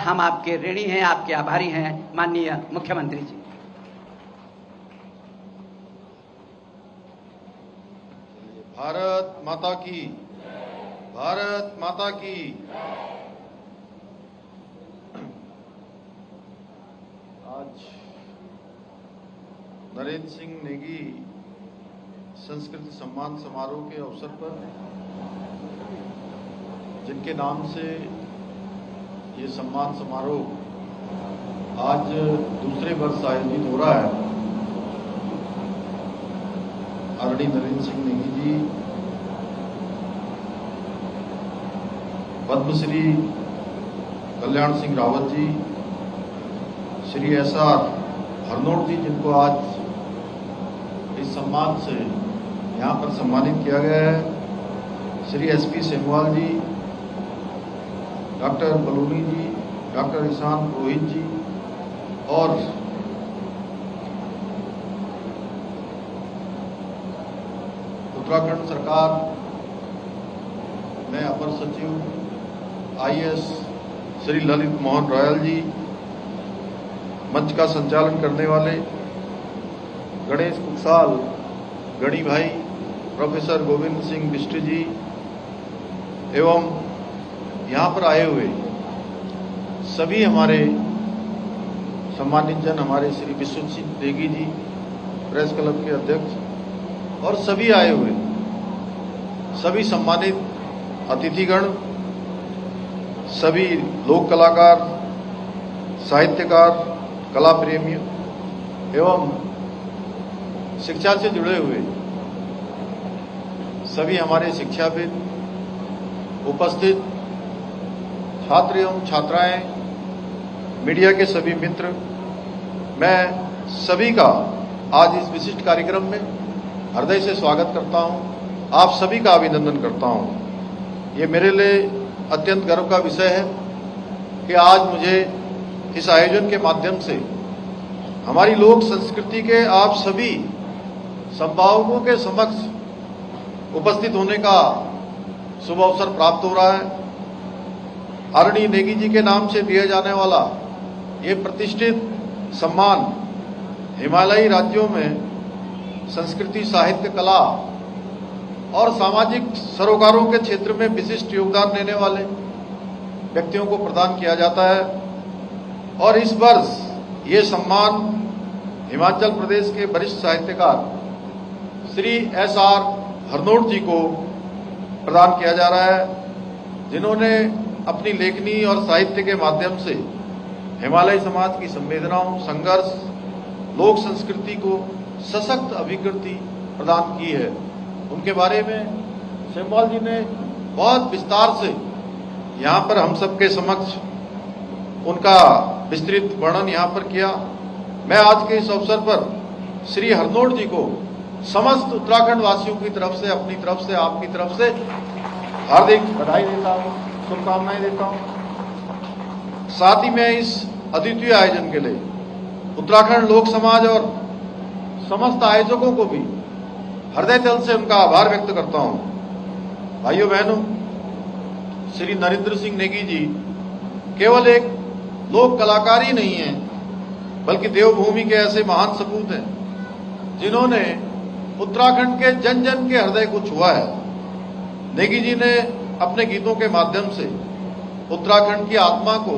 हम आपके ऋणी हैं, आपके आभारी हैं माननीय मुख्यमंत्री जी। भारत माता की, भारत माता की। आज नरेंद्र सिंह नेगी संस्कृति सम्मान समारोह के अवसर पर, जिनके नाम से ये सम्मान समारोह आज दूसरे वर्ष आयोजित हो रहा है, आदरणीय नरेंद्र सिंह नेगी जी पद्मश्री कल्याण सिंह रावत जी, श्री SR हरनोट जी, जिनको आज इस सम्मान से यहाँ पर सम्मानित किया गया है, श्री SP सेमवाल जी, डॉक्टर बलूनी जी, डॉक्टर ईशान पुरोहित जी और उत्तराखंड सरकार में अपर सचिव IAS श्री ललित मोहन रॉयल जी, मंच का संचालन करने वाले गणेश कुकसाल, गणी भाई, प्रोफेसर गोविंद सिंह बिष्ट जी एवं यहाँ पर आए हुए सभी हमारे सम्मानित जन, हमारे श्री विश्वजीत सिंह नेगी जी, प्रेस क्लब के अध्यक्ष, और सभी आए हुए सभी सम्मानित अतिथिगण, सभी लोक कलाकार, साहित्यकार, कला प्रेमी एवं शिक्षा से जुड़े हुए सभी हमारे शिक्षाविद, उपस्थित छात्र एवं छात्राएं, मीडिया के सभी मित्र, मैं सभी का आज इस विशिष्ट कार्यक्रम में हृदय से स्वागत करता हूं, आप सभी का अभिनंदन करता हूं। ये मेरे लिए अत्यंत गर्व का विषय है कि आज मुझे इस आयोजन के माध्यम से हमारी लोक संस्कृति के आप सभी संभावकों के समक्ष उपस्थित होने का शुभ अवसर प्राप्त हो रहा है। आदरणीय नेगी जी के नाम से दिया जाने वाला ये प्रतिष्ठित सम्मान हिमालयी राज्यों में संस्कृति, साहित्य, कला और सामाजिक सरोकारों के क्षेत्र में विशिष्ट योगदान देने वाले व्यक्तियों को प्रदान किया जाता है और इस वर्ष ये सम्मान हिमाचल प्रदेश के वरिष्ठ साहित्यकार श्री SR हरनोट जी को प्रदान किया जा रहा है, जिन्होंने अपनी लेखनी और साहित्य के माध्यम से हिमालयी समाज की संवेदनाओं, संघर्ष, लोक संस्कृति को सशक्त अभिव्यक्ति प्रदान की है। उनके बारे में सेमवाल जी ने बहुत विस्तार से यहाँ पर हम सबके समक्ष उनका विस्तृत वर्णन यहाँ पर किया। मैं आज के इस अवसर पर श्री हरनोट जी को समस्त उत्तराखंड वासियों की तरफ से, अपनी तरफ से, आपकी तरफ से हार्दिक बधाई देता हूँ, शुभकामनाएं देता हूँ। साथ ही मैं इस अद्वितीय आयोजन के लिए उत्तराखंड लोक समाज और समस्त आयोजकों को भी हृदय तल से उनका आभार व्यक्त करता हूँ। भाइयों बहनों, श्री नरेंद्र सिंह नेगी जी केवल एक लोक कलाकार ही नहीं है, बल्कि देवभूमि के ऐसे महान सपूत हैं जिन्होंने उत्तराखंड के जन जन के हृदय को छुआ है। नेगी जी ने अपने गीतों के माध्यम से उत्तराखंड की आत्मा को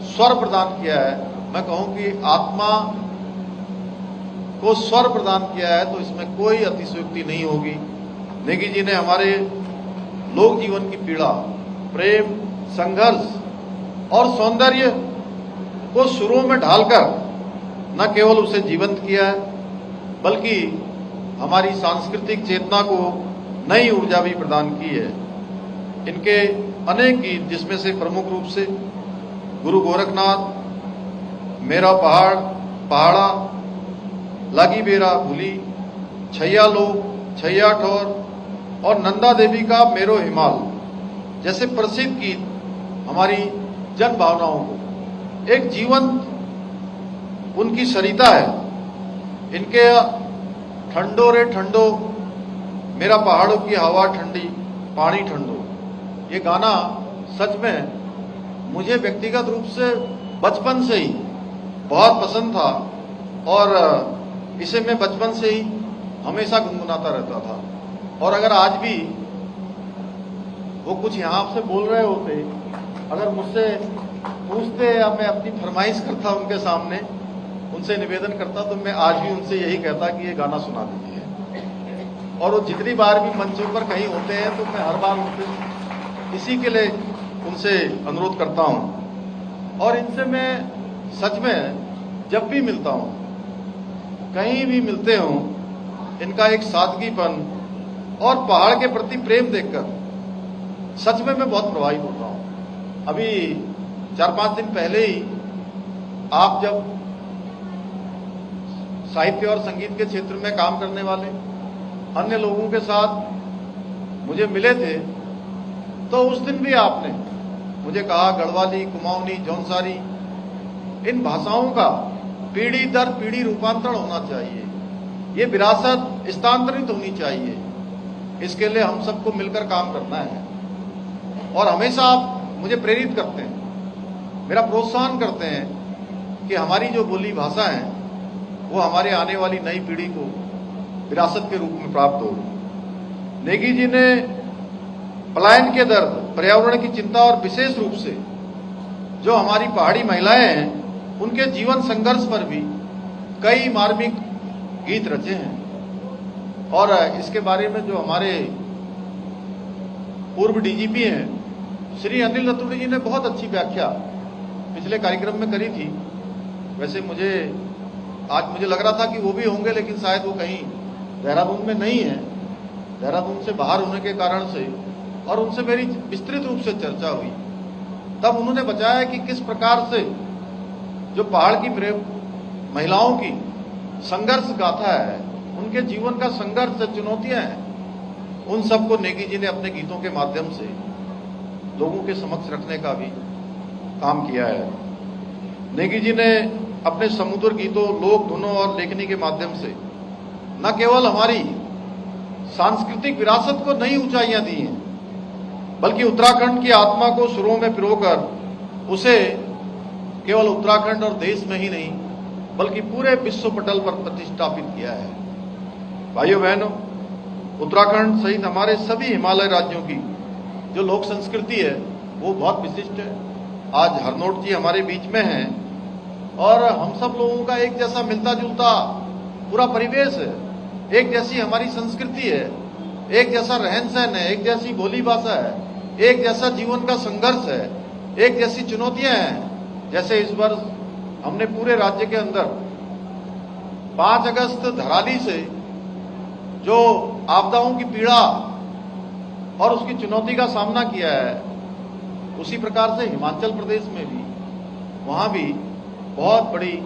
स्वर प्रदान किया है। मैं कहूं कि आत्मा को स्वर प्रदान किया है तो इसमें कोई अतिशयोक्ति नहीं होगी। नेगी जी ने हमारे लोक जीवन की पीड़ा, प्रेम, संघर्ष और सौंदर्य को सुरों में ढालकर न केवल उसे जीवंत किया है, बल्कि हमारी सांस्कृतिक चेतना को नई ऊर्जा भी प्रदान की है। इनके अनेक गीत, जिसमें से प्रमुख रूप से गुरु गोरखनाथ, मेरा पहाड़ पहाड़ा, लागी बेरा भूली, छैया लोग, छैया ठौर और नंदा देवी का मेरो हिमाल जैसे प्रसिद्ध गीत हमारी जन भावनाओं को एक जीवंत उनकी सरिता है। इनके ठंडो रे ठंडो, मेरा पहाड़ों की हवा ठंडी, पानी ठंडो, ये गाना सच में मुझे व्यक्तिगत रूप से बचपन से ही बहुत पसंद था और इसे मैं बचपन से ही हमेशा गुनगुनाता रहता था। और अगर आज भी वो कुछ यहाँ से बोल रहे होते, अगर मुझसे पूछते या मैं अपनी फरमाइश करता उनके सामने, उनसे निवेदन करता, तो मैं आज भी उनसे यही कहता कि ये गाना सुना दीजिए। और वो जितनी बार भी मंचों पर कहीं होते हैं तो मैं हर बार उनसे इसी के लिए उनसे अनुरोध करता हूं। और इनसे मैं सच में जब भी मिलता हूं, कहीं भी मिलते हों, इनका एक सादगीपन और पहाड़ के प्रति प्रेम देखकर सच में मैं बहुत प्रभावित होता हूं। अभी 4-5 दिन पहले ही आप जब साहित्य और संगीत के क्षेत्र में काम करने वाले अन्य लोगों के साथ मुझे मिले थे, तो उस दिन भी आपने मुझे कहा गढ़वाली, कुमाऊनी, जौनसारी, इन भाषाओं का पीढ़ी दर पीढ़ी रूपांतरण होना चाहिए, ये विरासत स्थानांतरित होनी चाहिए। इसके लिए हम सबको मिलकर काम करना है। और हमेशा आप मुझे प्रेरित करते हैं, मेरा प्रोत्साहन करते हैं कि हमारी जो बोली भाषा है वो हमारे आने वाली नई पीढ़ी को विरासत के रूप में प्राप्त हो। नेगी जी ने पलायन के दर्द, पर्यावरण की चिंता और विशेष रूप से जो हमारी पहाड़ी महिलाएं हैं उनके जीवन संघर्ष पर भी कई मार्मिक गीत रचे हैं। और इसके बारे में जो हमारे पूर्व डीजीपी हैं श्री अनिल रतूड़ी जी ने बहुत अच्छी व्याख्या पिछले कार्यक्रम में करी थी। वैसे आज मुझे लग रहा था कि वो भी होंगे, लेकिन शायद वो कहीं देहरादून में नहीं है, देहरादून से बाहर होने के कारण से, और उनसे मेरी विस्तृत रूप से चर्चा हुई। तब उन्होंने बताया कि किस प्रकार से जो पहाड़ की महिलाओं की संघर्ष गाथा है, उनके जीवन का संघर्ष, चुनौतियां हैं, उन सबको नेगी जी ने अपने गीतों के माध्यम से लोगों के समक्ष रखने का भी काम किया है। नेगी जी ने अपने समुद्र गीतों, लोक धुनों और लेखनी के माध्यम से न केवल हमारी सांस्कृतिक विरासत को नई ऊंचाइयां दी हैं, बल्कि उत्तराखंड की आत्मा को सुरों में पिरोकर उसे केवल उत्तराखंड और देश में ही नहीं बल्कि पूरे विश्व पटल पर प्रतिष्ठापित किया है। भाइयों बहनों, उत्तराखंड सहित हमारे सभी हिमालय राज्यों की जो लोक संस्कृति है वो बहुत विशिष्ट है। आज हरनोट जी हमारे बीच में हैं और हम सब लोगों का एक जैसा मिलता जुलता पूरा परिवेश है, एक जैसी हमारी संस्कृति है, एक जैसा रहन सहन है, एक जैसी बोली भाषा है, एक जैसा जीवन का संघर्ष है, एक जैसी चुनौतियां हैं। जैसे इस वर्ष हमने पूरे राज्य के अंदर 5 अगस्त धराली से जो आपदाओं की पीड़ा और उसकी चुनौती का सामना किया है, उसी प्रकार से हिमाचल प्रदेश में भी, वहां भी बहुत बड़ी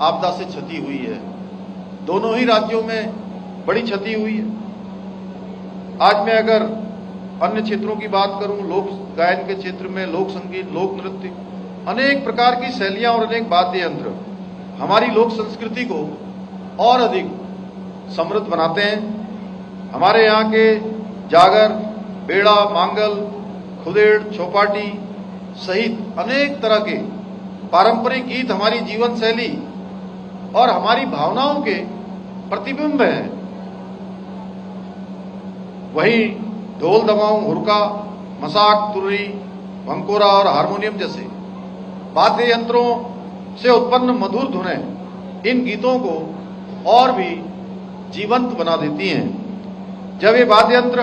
आपदा से क्षति हुई है। दोनों ही राज्यों में बड़ी क्षति हुई है। आज मैं अगर अन्य क्षेत्रों की बात करूं, लोक गायन के क्षेत्र में लोक संगीत, लोक नृत्य, अनेक प्रकार की शैलियां और अनेक वाद्य यंत्र हमारी लोक संस्कृति को और अधिक समृद्ध बनाते हैं। हमारे यहाँ के जागर, बेड़ा, मांगल, खुदेड़, चौपाटी सहित अनेक तरह के पारंपरिक गीत हमारी जीवन शैली और हमारी भावनाओं के प्रतिबिंब हैं। वहीं ढोल, दमाऊं, हुरका, मसाक, तुर्री, भंकोरा और हारमोनियम जैसे वाद्य यंत्रों से उत्पन्न मधुर धुनें इन गीतों को और भी जीवंत बना देती हैं। जब ये वाद्य यंत्र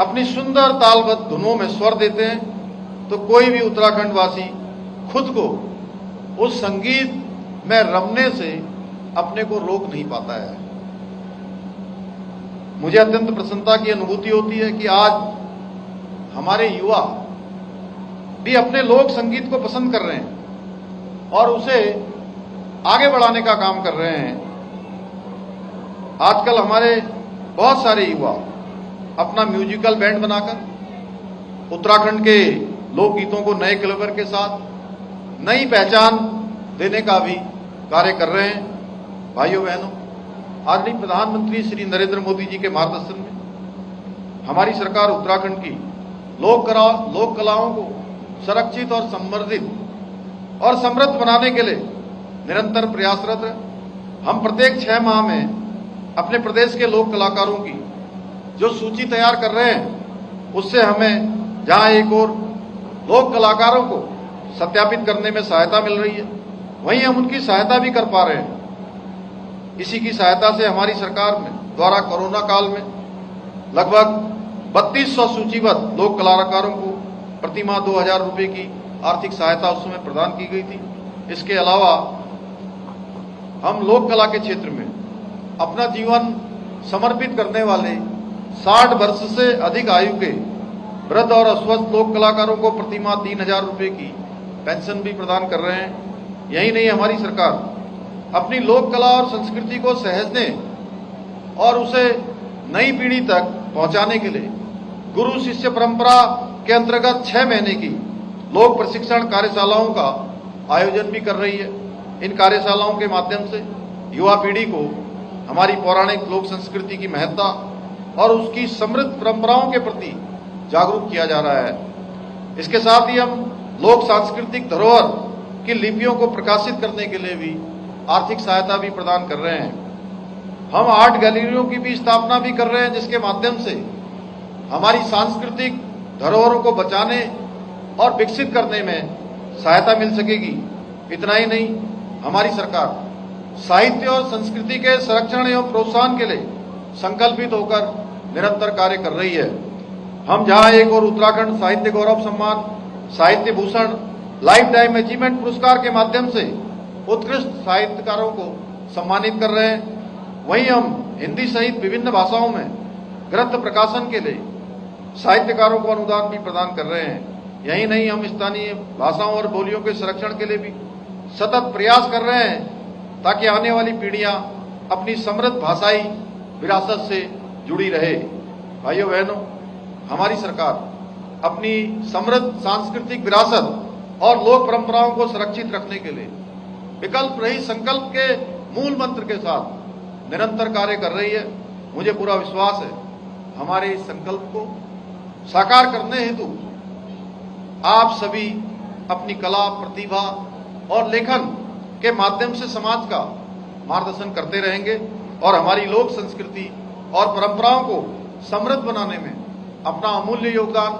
अपनी सुंदर तालबद्ध धुनों में स्वर देते हैं तो कोई भी उत्तराखंड वासी खुद को उस संगीत में रमने से अपने को रोक नहीं पाता है। मुझे अत्यंत प्रसन्नता की अनुभूति होती है कि आज हमारे युवा भी अपने लोक संगीत को पसंद कर रहे हैं और उसे आगे बढ़ाने का काम कर रहे हैं। आजकल हमारे बहुत सारे युवा अपना म्यूजिकल बैंड बनाकर उत्तराखंड के लोक गीतों को नए क्लेवर के साथ नई पहचान देने का भी कार्य कर रहे हैं। भाइयों बहनों, आदरणीय प्रधानमंत्री श्री नरेंद्र मोदी जी के मार्गदर्शन में हमारी सरकार उत्तराखंड की लोक कलाओं को संरक्षित और संवर्धित और समृद्ध बनाने के लिए निरंतर प्रयासरत है। हम प्रत्येक 6 माह में अपने प्रदेश के लोक कलाकारों की जो सूची तैयार कर रहे हैं, उससे हमें जहां एक और लोक कलाकारों को सत्यापित करने में सहायता मिल रही है, वहीं हम उनकी सहायता भी कर पा रहे हैं। इसी की सहायता से हमारी सरकार में द्वारा कोरोना काल में लगभग 3200 सूचीबद्ध लोक कलाकारों को प्रतिमाह 2000 रुपए की आर्थिक सहायता उस समय प्रदान की गई थी। इसके अलावा हम लोक कला के क्षेत्र में अपना जीवन समर्पित करने वाले 60 वर्ष से अधिक आयु के वृद्ध और अस्वस्थ लोक कलाकारों को प्रतिमाह 3000 रुपए की पेंशन भी प्रदान कर रहे हैं। यही नहीं, हमारी सरकार अपनी लोक कला और संस्कृति को सहेजने और उसे नई पीढ़ी तक पहुंचाने के लिए गुरु शिष्य परंपरा के अंतर्गत 6 महीने की लोक प्रशिक्षण कार्यशालाओं का आयोजन भी कर रही है। इन कार्यशालाओं के माध्यम से युवा पीढ़ी को हमारी पौराणिक लोक संस्कृति की महत्ता और उसकी समृद्ध परंपराओं के प्रति जागरूक किया जा रहा है। इसके साथ ही हम लोक सांस्कृतिक धरोहर की लिपियों को प्रकाशित करने के लिए भी आर्थिक सहायता भी प्रदान कर रहे हैं। हम आर्ट गैलरियों की भी स्थापना भी कर रहे हैं, जिसके माध्यम से हमारी सांस्कृतिक धरोहरों को बचाने और विकसित करने में सहायता मिल सकेगी। इतना ही नहीं, हमारी सरकार साहित्य और संस्कृति के संरक्षण एवं प्रोत्साहन के लिए संकल्पित होकर निरंतर कार्य कर रही है। हम जहां एक और उत्तराखंड साहित्य गौरव सम्मान, साहित्य भूषण, लाइफ टाइम अचीवमेंट पुरस्कार के माध्यम से उत्कृष्ट साहित्यकारों को सम्मानित कर रहे हैं, वहीं हम हिंदी सहित विभिन्न भाषाओं में ग्रंथ प्रकाशन के लिए साहित्यकारों को अनुदान भी प्रदान कर रहे हैं। यही नहीं, हम स्थानीय भाषाओं और बोलियों के संरक्षण के लिए भी सतत प्रयास कर रहे हैं, ताकि आने वाली पीढ़ियां अपनी समृद्ध भाषाई विरासत से जुड़ी रहे। भाइयों बहनों, हमारी सरकार अपनी समृद्ध सांस्कृतिक विरासत और लोक परंपराओं को सुरक्षित रखने के लिए विकल्प रहित संकल्प के मूल मंत्र के साथ निरंतर कार्य कर रही है। मुझे पूरा विश्वास है, हमारे इस संकल्प को साकार करने हेतु आप सभी अपनी कला, प्रतिभा और लेखन के माध्यम से समाज का मार्गदर्शन करते रहेंगे और हमारी लोक संस्कृति और परंपराओं को समृद्ध बनाने में अपना अमूल्य योगदान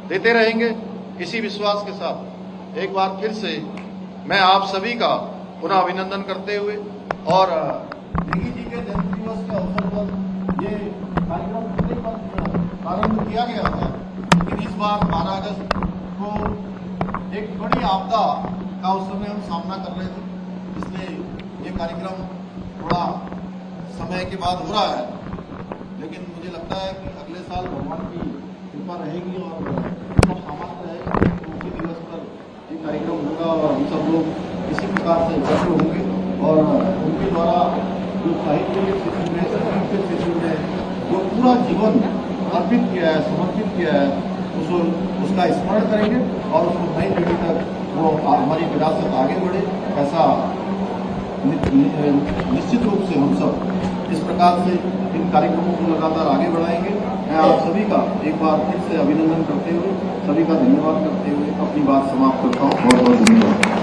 देते रहेंगे। इसी विश्वास के साथ एक बार फिर से मैं आप सभी का पुनः अभिनंदन करते हुए और नेगी जी के जन्म दिवस के अवसर पर ये कार्यक्रम प्रारंभ किया गया था, लेकिन इस बार 12 अगस्त को एक बड़ी आपदा का उस समय हम सामना कर रहे थे, इसलिए ये कार्यक्रम थोड़ा समय के बाद हो रहा है। लेकिन मुझे लगता है कि अगले साल भगवान की कृपा रहेगी और सब सामर्थ्य रहेगा, तो उसी दिवस पर ये कार्यक्रम होगा और हम सब लोग इसी प्रकार से एकत्र होंगे और उनके द्वारा जो साहित्य के क्षेत्र में, संगीत के क्षेत्र में जो पूरा जीवन अर्पित किया है, समर्पित किया है, उसका स्मरण करेंगे और उसको नई पीढ़ी तक वो हमारी विरासत आगे बढ़े। ऐसा निश्चित रूप से हम सब इस प्रकार से इन कार्यक्रमों को लगातार आगे बढ़ाएंगे। मैं आप सभी का एक बार फिर से अभिनंदन करते हुए, सभी का धन्यवाद करते हुए अपनी बात समाप्त करता हूँ। बहुत बहुत धन्यवाद।